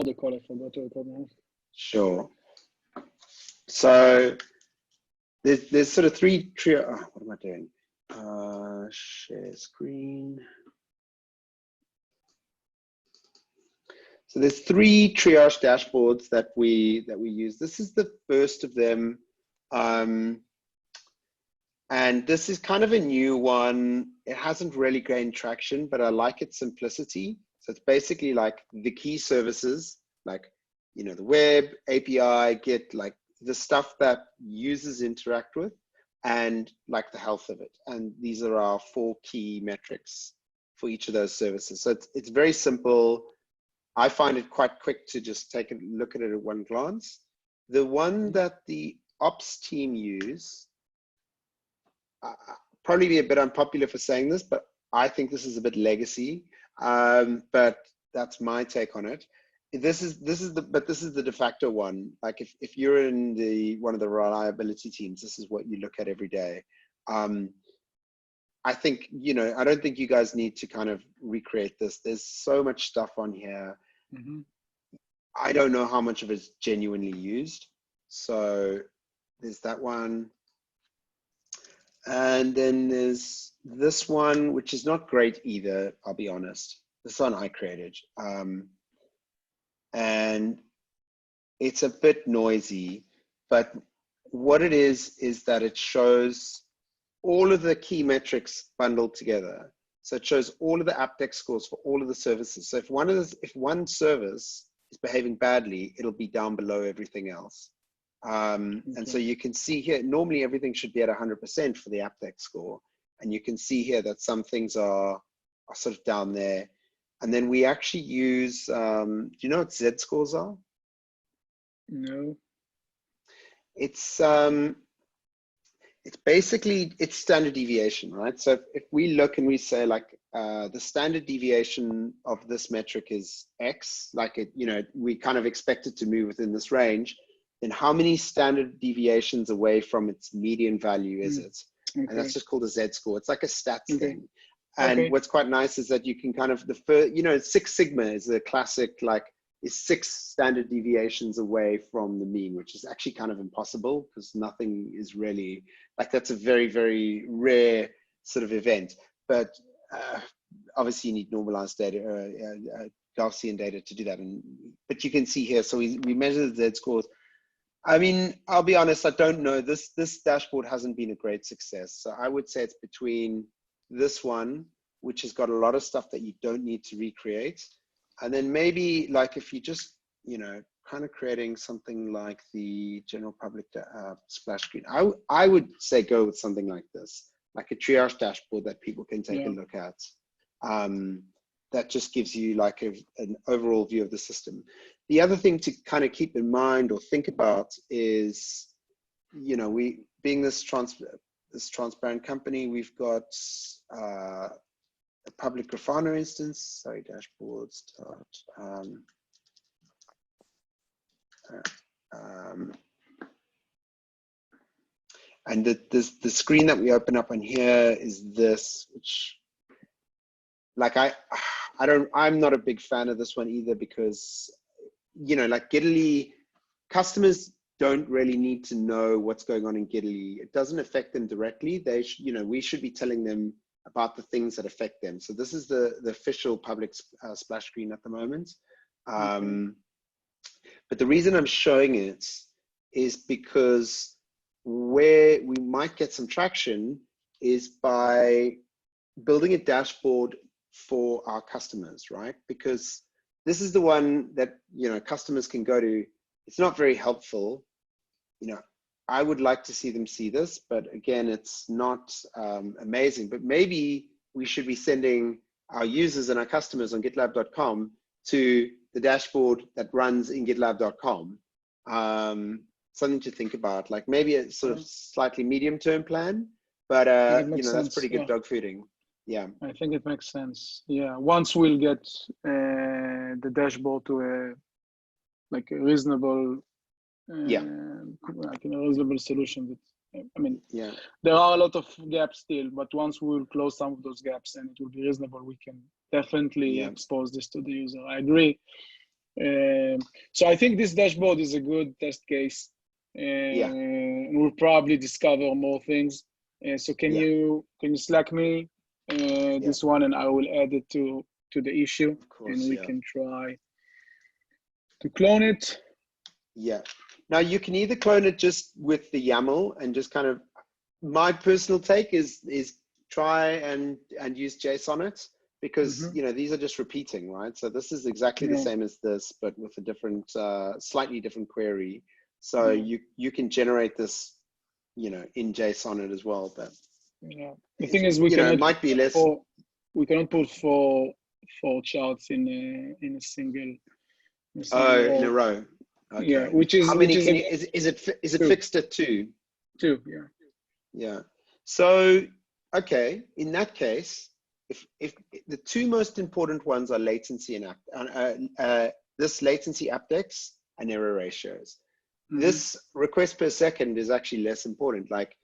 the call. I forgot to record now. Sure. So there's sort of three what am I doing? Share screen. So there's three triage dashboards that we use. This is the first of them. And this is kind of a new one. It hasn't really gained traction, but I like its simplicity. So it's basically like the key services, like, you know, the web, API, Git, like the stuff that users interact with, and like the health of it. And these are our 4 key metrics for each of those services. So it's very simple. I find it quite quick to just take a look at it at one glance. The one that the ops team use, probably be a bit unpopular for saying this, but I think this is a bit legacy. But that's my take on it. This is the de facto one. Like if you're in one of the reliability teams, this is what you look at every day. I think, you know, I don't think you guys need to kind of recreate this. There's so much stuff on here. Mm-hmm. I don't know how much of it's genuinely used. So there's that one. And then there's this one, which is not great either, I'll be honest. This one I created. And it's a bit noisy, but what it is that it shows all of the key metrics bundled together. So it shows all of the AppDex scores for all of the services. So if one service is behaving badly, it'll be down below everything else. And so you can see here, normally everything should be at 100% for the AppDex score. And you can see here that some things are sort of down there. And then we actually use, do you know what Z scores are? No. It's basically, it's standard deviation, right? So if we look and we say like, the standard deviation of this metric is X, like it, you know, we kind of expect it to move within this range, then how many standard deviations away from its median value is it? Okay. And that's just called a Z score. It's like a stats thing. And what's quite nice is that you can kind of, you know, 6 sigma is a classic, like, is 6 standard deviations away from the mean, which is actually kind of impossible because nothing is really, like, that's a very, very rare sort of event. But obviously you need normalized data, Gaussian data to do that. But you can see here, so we measure the Z scores. I mean, I'll be honest, I don't know. This dashboard hasn't been a great success. So I would say it's between this one, which has got a lot of stuff that you don't need to recreate. And then maybe like if you just, you know, kind of creating something like the general public splash screen, I would say go with something like this, like a triage dashboard that people can take a look at. That just gives you like an overall view of the system. The other thing to kind of keep in mind or think about is, you know, we being this transparent company, we've got a public Grafana instance, sorry, dashboards. And the screen that we open up on here is this, which, like, I'm not a big fan of this one either because, you know, like Giddily, customers don't really need to know what's going on in Giddily. It doesn't affect them directly. They should, you know, we should be telling them about the things that affect them. So this is the official public splash screen at the moment. But the reason I'm showing it is because where we might get some traction is by building a dashboard for our customers, right? Because this is the one that, you know, customers can go to. It's not very helpful. You know, I would like to see them see this, but again, it's not amazing. But maybe we should be sending our users and our customers on GitLab.com to the dashboard that runs in GitLab.com. Something to think about, like maybe a sort of slightly medium-term plan, but you know, that's pretty good dogfooding. Yeah, I think it makes sense. Yeah, once we'll get the dashboard to a reasonable, like a reasonable solution. That, I mean, there are a lot of gaps still, but once we will close some of those gaps and it will be reasonable, we can definitely expose this to the user. I agree. So I think this dashboard is a good test case. We'll probably discover more things. So can you Slack me this one, and I will add it to the issue, and we can try to clone it. Yeah. Now you can either clone it just with the YAML and just kind of, my personal take is try and use JSON it, because you know, these are just repeating, right? So this is exactly the same as this, but with a different, slightly different query. So you can generate this, you know, in JSON it as well. But the thing is, we cannot, it might be less. We cannot put four charts in a single. In a row. Okay. Yeah, which is how many? Which is, is it two. Fixed at 2? 2, yeah. Yeah. So okay, in that case, if the two most important ones are latency and this latency updates and error ratios. This request per second is actually less important, like,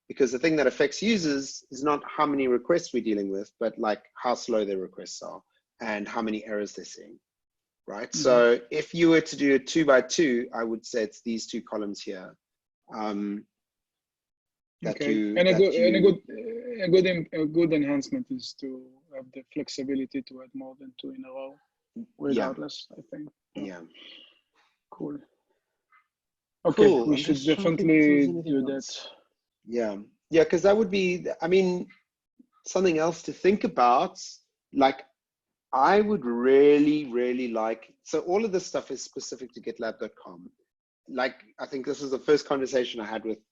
because the thing that affects users is not how many requests we're dealing with, but like how slow their requests are and how many errors they're seeing. Right. So if you were to do a 2 by 2, I would say it's these two columns here. A good enhancement is to have the flexibility to add more than 2 in a row, regardless. I think. Yeah. Cool. Okay, we should definitely do that. Yeah, because that would be, I mean, something else to think about. Like, I would really like, so all of this stuff is specific to GitLab.com. Like, I think this was the first conversation I had with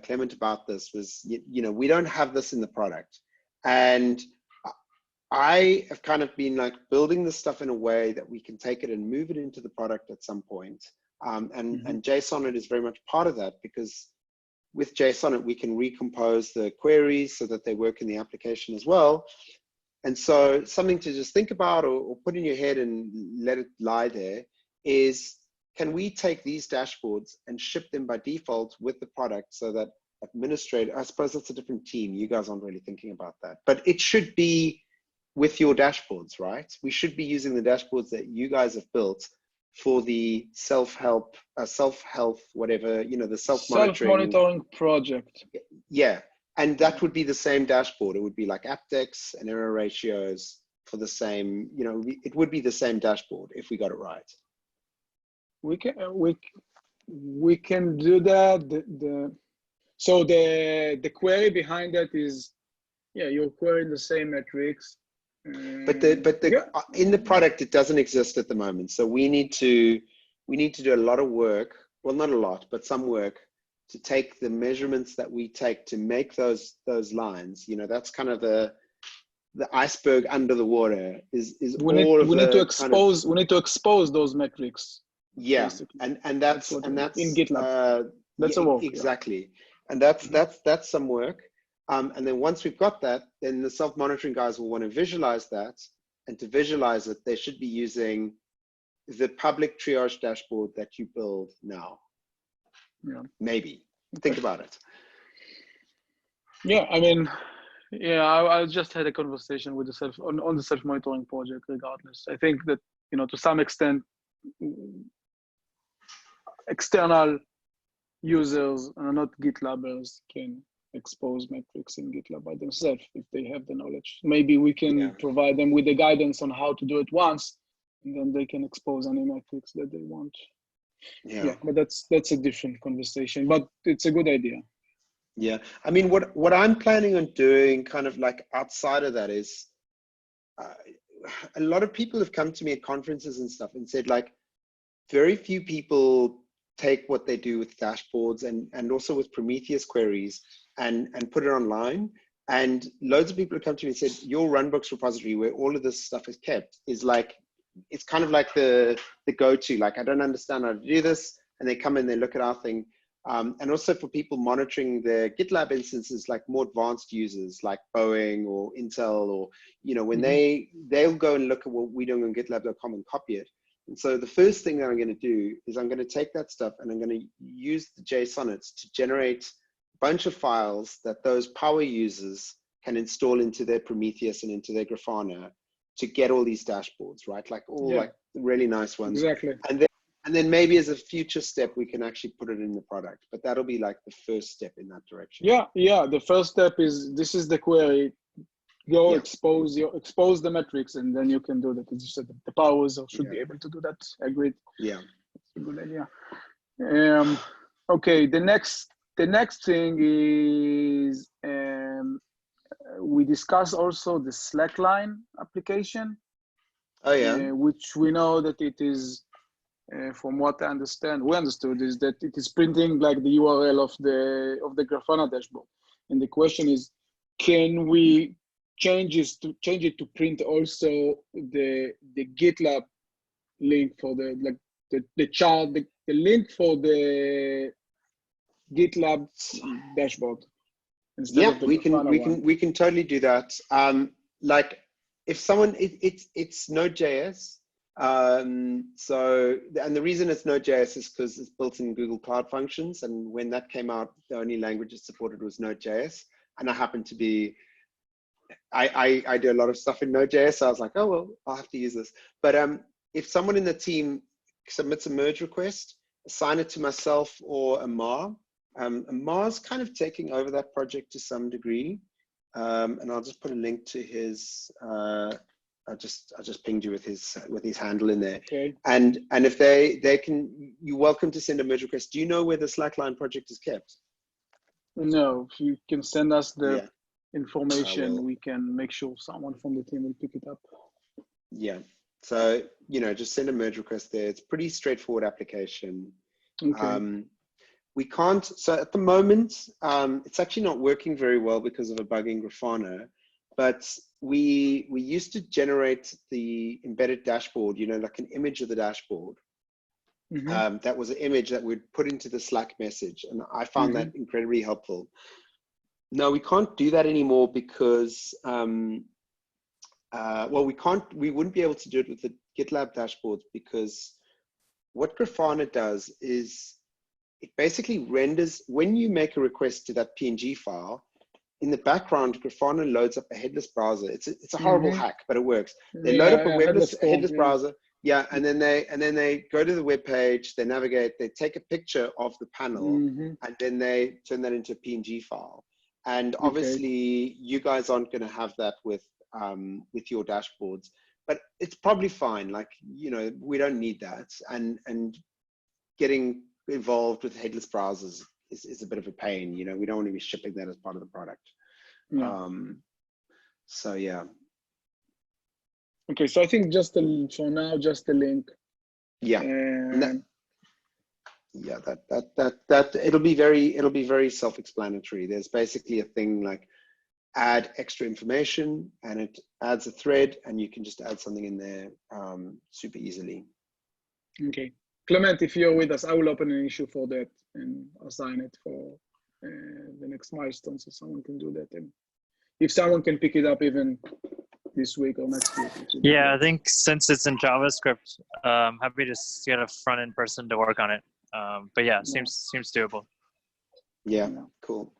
Clement about this, was, you know, we don't have this in the product. And I have kind of been like building this stuff in a way that we can take it and move it into the product at some point. And JSON is very much part of that, because with JSON we can recompose the queries so that they work in the application as well. And so something to just think about or put in your head and let it lie there is, can we take these dashboards and ship them by default with the product so that administrator, I suppose that's a different team. You guys aren't really thinking about that, but it should be with your dashboards, right? We should be using the dashboards that you guys have built for the self-help, whatever, you know, the self-monitoring project. Yeah. And that would be the same dashboard. It would be like aptX and error ratios for the same, you know, it would be the same dashboard if we got it right. We can do that. So the query behind that is, you're querying the same metrics. But in the product, it doesn't exist at the moment. So we need to do a lot of work. Well, not a lot, but some work to take the measurements that we take to make those lines. You know, that's kind of the iceberg under the water. We need to expose those metrics. Yeah, basically. and that's in GitLab. That's a work. Exactly, and that's some work. And then once we've got that, then the self-monitoring guys will want to visualize that, and to visualize it, they should be using the public triage dashboard that you build now. Yeah, maybe think about it. Yeah, I mean, I just had a conversation with on the self-monitoring project. Regardless, I think that, you know, to some extent, external users, not GitLabbers, can expose metrics in GitLab by themselves if they have the knowledge. Maybe we can provide them with the guidance on how to do it once, and then they can expose any metrics that they want. Yeah, but that's a different conversation, but it's a good idea. Yeah, I mean, what I'm planning on doing kind of like outside of that is, a lot of people have come to me at conferences and stuff and said, like, very few people take what they do with dashboards and also with Prometheus queries and put it online. And loads of people have come to me and said, your runbooks repository where all of this stuff is kept is like, it's kind of like the go-to, like, I don't understand how to do this. And they come in, they look at our thing. And also for people monitoring their GitLab instances, like more advanced users like Boeing or Intel, or, you know, when they'll go and look at what we're doing on GitLab.com and copy it. And so the first thing that I'm going to do is I'm going to take that stuff and I'm going to use the JSONets to generate a bunch of files that those power users can install into their Prometheus and into their Grafana to get all these dashboards, right? Like all like really nice ones. Exactly. And then maybe as a future step, we can actually put it in the product, but that'll be like the first step in that direction. Yeah. The first step is, this is the query. Go expose the metrics, and then you can do that. As you said, the power user should be able to do that. Agreed. Yeah. That's a good idea. Okay, the next thing is, we discussed also the Slackline application. Oh yeah. Which we know that it is, from what we understood is that it is printing like the URL of the Grafana dashboard. And the question is, can we change it to print also the GitLab link for the chart, the link for the GitLab dashboard instead of the Grafana one? We can totally do that. Like if someone, it's Node.js. So, and the reason it's Node.js is because it's built in Google Cloud Functions. And when that came out, the only language it supported was Node.js. And I happen to be, I do a lot of stuff in Node.js. So I was like, oh, well, I'll have to use this. But if someone in the team submits a merge request, assign it to myself or Amar. Amar's kind of taking over that project to some degree. And I'll just put a link to his, I just pinged you with his handle in there. Okay. And if they can, you're welcome to send a merge request. Do you know where the Slackline project is kept? No, if you can send us the information, we can make sure someone from the team will pick it up. Yeah. So, just send a merge request there. It's a pretty straightforward application. Okay. We can't, so at the moment, it's actually not working very well because of a bug in Grafana, but we used to generate the embedded dashboard, like an image of the dashboard. That was an image that we'd put into the Slack message. And I found that incredibly helpful. No, we can't do that anymore because, we wouldn't be able to do it with the GitLab dashboards, because what Grafana does is it basically renders, when you make a request to that PNG file, in the background, Grafana loads up a headless browser. It's a horrible hack, but it works. They load up a headless browser. Yeah, and then they go to the web page, they navigate, they take a picture of the panel, and then they turn that into a PNG file. And obviously, you guys aren't going to have that with your dashboards, but it's probably fine. Like, we don't need that. And getting involved with headless browsers is a bit of a pain. We don't want to be shipping that as part of the product. So yeah. Okay, so I think for now, just the link. Yeah. That it'll be very self-explanatory. There's basically a thing like add extra information, and it adds a thread, and you can just add something in there super easily. Okay. Clement, if you're with us, I will open an issue for that and assign it for the next milestone, so someone can do that. And if someone can pick it up even this week or next week. Yeah, I think since it's in JavaScript, happy to get a front-end person to work on it. But yeah, seems doable. Yeah, cool.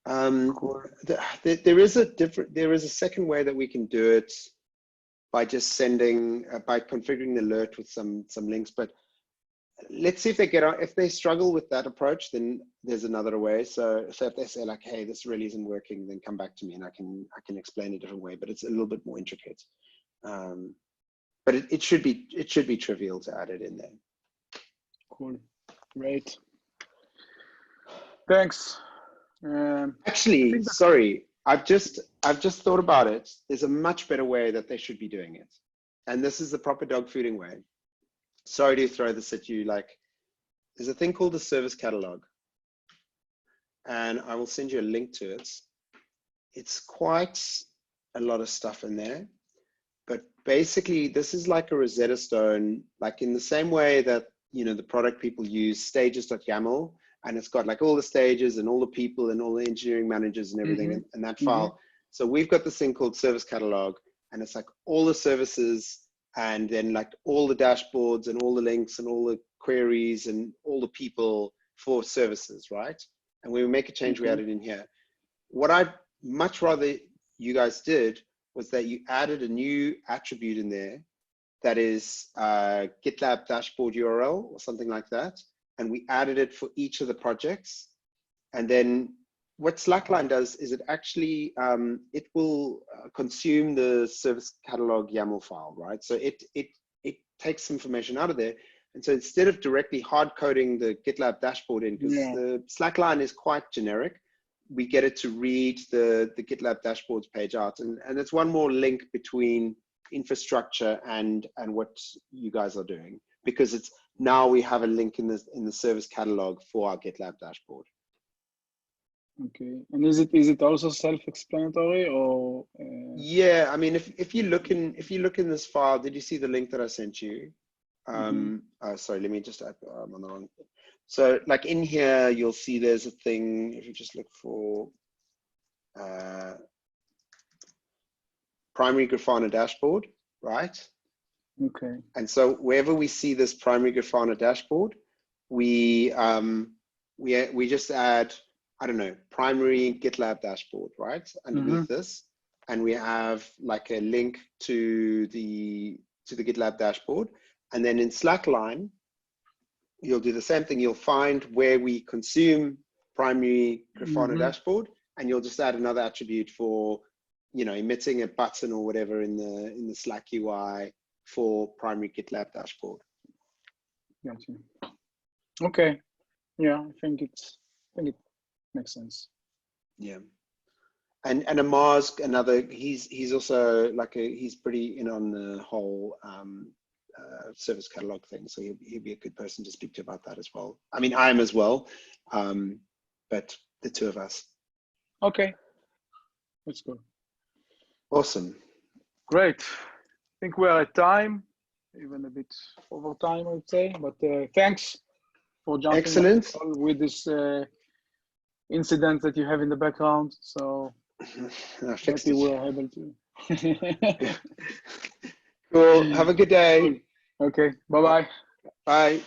There is a second way that we can do it by just sending, by configuring the alert with some links. But let's see if they if they struggle with that approach, then there's another way. So if they say like, hey, this really isn't working, then come back to me and I can explain a different way, but it's a little bit more intricate. But it should be trivial to add it in there. Cool, great. Thanks. Actually, sorry, I've just thought about it. There's a much better way that they should be doing it. And this is the proper dog fooding way. Sorry to throw this at you. Like, there's a thing called the service catalog. And I will send you a link to it. It's quite a lot of stuff in there. But basically, this is like a Rosetta Stone, like in the same way that, the product people use stages.yaml. And it's got like all the stages and all the people and all the engineering managers and everything in that file. So we've got this thing called service catalog, and it's like all the services, and then like all the dashboards and all the links and all the queries and all the people for services, right? And when we make a change, we add it in here. What I'd much rather you guys did was that you added a new attribute in there that is GitLab dashboard URL or something like that. And we added it for each of the projects. And then what Slackline does is it actually, it will consume the service catalog YAML file, right? So it takes information out of there. And so instead of directly hard coding the GitLab dashboard in, because the Slackline is quite generic, we get it to read the GitLab dashboards page out. And it's one more link between infrastructure and what you guys are doing, because it's now we have a link in the service catalog for our GitLab dashboard. Okay, and is it also self-explanatory or? Yeah, I mean, if you look in this file, did you see the link that I sent you? Sorry, let me just add, I'm on the wrong. So like in here, you'll see there's a thing. If you just look for primary Grafana dashboard, right? Okay. And so wherever we see this primary Grafana dashboard, we just add, I don't know, primary GitLab dashboard, right? Underneath this, and we have like a link to the GitLab dashboard. And then in Slackline, you'll do the same thing. You'll find where we consume primary Grafana dashboard, and you'll just add another attribute for, you know, emitting a button or whatever in the Slack UI for primary GitLab dashboard. Gotcha. Okay. Yeah, I think it makes sense. Yeah. And Amar's another, he's also like he's pretty in on the whole service catalog thing, so he'll be a good person to speak to about that as well. I mean, I am as well, but the two of us. Okay, that's good. Awesome. Great. I think we're at time, even a bit over time, I would say. But thanks for jumping. Excellent. With this incident that you have in the background. So happy we're able to. Cool. Have a good day. Okay. Bye-bye. Bye.